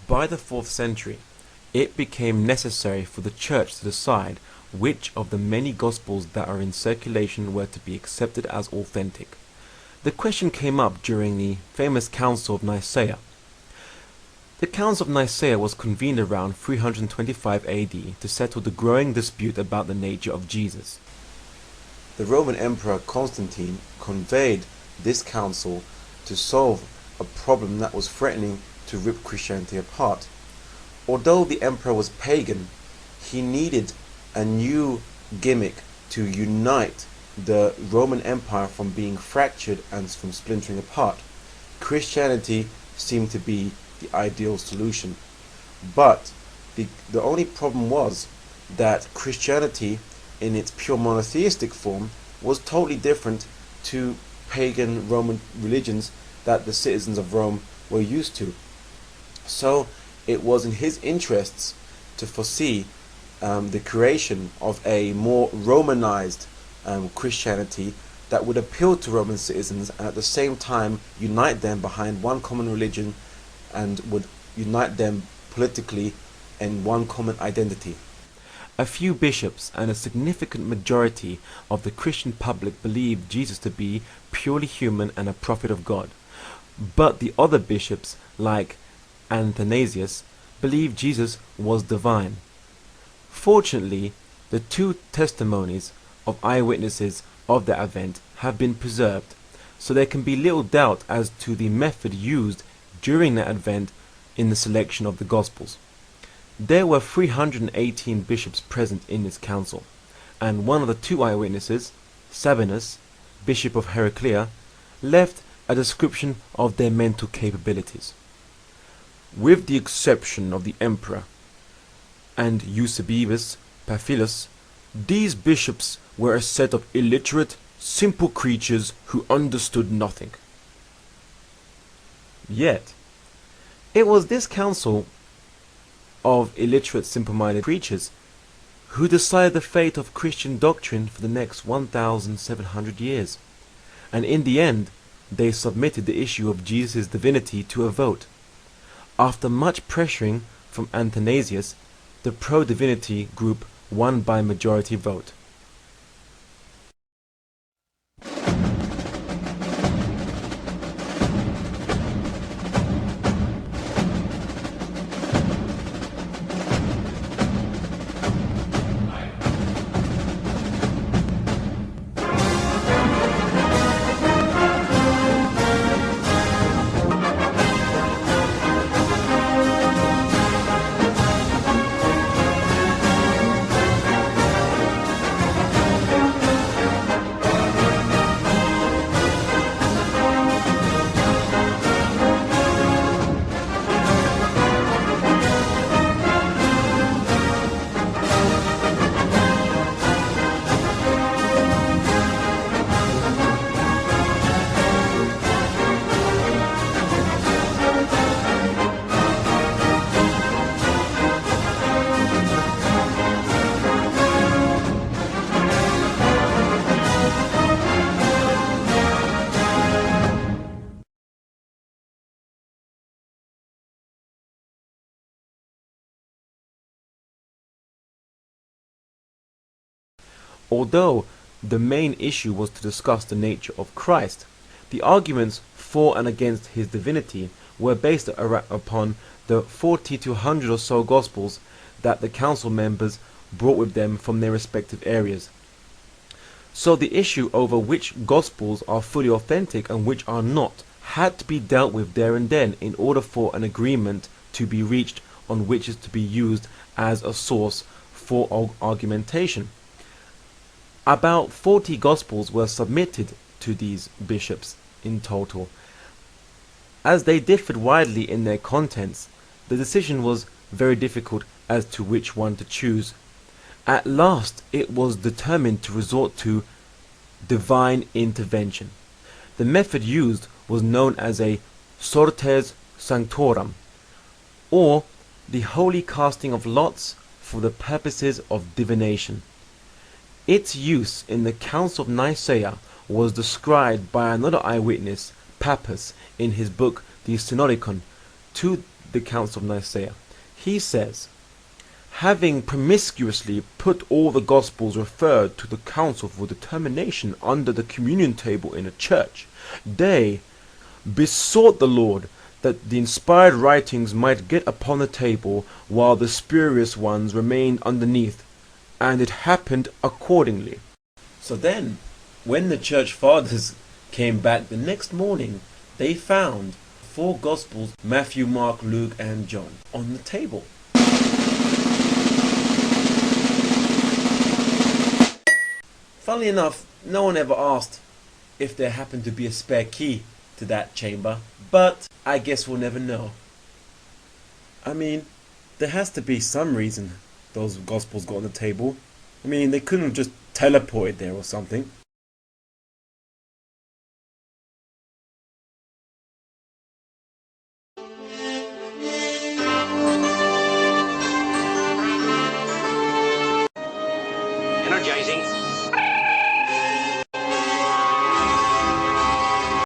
By the 4th century, it became necessary for the Church to decide which of the many Gospels that are in circulation were to be accepted as authentic. The question came up during the famous Council of Nicea. The Council of Nicea was convened around 325 AD to settle the growing dispute about the nature of Jesus. The Roman Emperor Constantine convened this council to solve a problem that was threatening to rip Christianity apart. Although the emperor was pagan, he needed a new gimmick to unite the Roman Empire from being fractured and from splintering apart. Christianity seemed to be the ideal solution. But the only problem was that Christianity, in its pure monotheistic form, was totally different to pagan Roman religions that the citizens of Rome were used to. So it was in his interests to foresee the creation of a more Romanized Christianity that would appeal to Roman citizens and at the same time unite them behind one common religion and would unite them politically in one common identity. A few bishops and a significant majority of the Christian public believed Jesus to be purely human and a prophet of God. But the other bishops, like Athanasius, believed Jesus was divine. Fortunately, the 2 testimonies of eyewitnesses of the event have been preserved, so there can be little doubt as to the method used during the event in the selection of the Gospels. There were 318 bishops present in this council, and one of the 2 eyewitnesses, Sabinus, Bishop of Heraclea, left a description of their mental capabilities. With the exception of the emperor and Eusebius Paphilus, these bishops were a set of illiterate, simple creatures who understood nothing. Yet, it was this council of illiterate, simple-minded creatures who decided the fate of Christian doctrine for the next 1,700 years, and in the end they submitted the issue of Jesus' divinity to a vote. After much pressuring from Athanasius, the pro-divinity group won by majority vote. Although the main issue was to discuss the nature of Christ, the arguments for and against his divinity were based upon the 40 to 100 or so Gospels that the council members brought with them from their respective areas. So the issue over which Gospels are fully authentic and which are not had to be dealt with there and then in order for an agreement to be reached on which is to be used as a source for argumentation. About 40 Gospels were submitted to these bishops in total. As they differed widely in their contents, the decision was very difficult as to which one to choose. At last it was determined to resort to divine intervention. The method used was known as a sortes sanctorum, or the holy casting of lots for the purposes of divination. Its use in the Council of Nicea was described by another eyewitness, Pappus, in his book the Synodicon. To the Council of Nicea. He says, having promiscuously put all the Gospels referred to the council for determination under the communion table in a church, they besought the Lord that the inspired writings might get upon the table while the spurious ones remained underneath, and it happened accordingly. So then, when the church fathers came back the next morning, they found 4 Gospels, Matthew, Mark, Luke and John, on the table. Funnily enough, no one ever asked if there happened to be a spare key to that chamber, but I guess we'll never know. I mean, there has to be some reason those Gospels got on the table. I mean, they couldn't have just teleported there or something.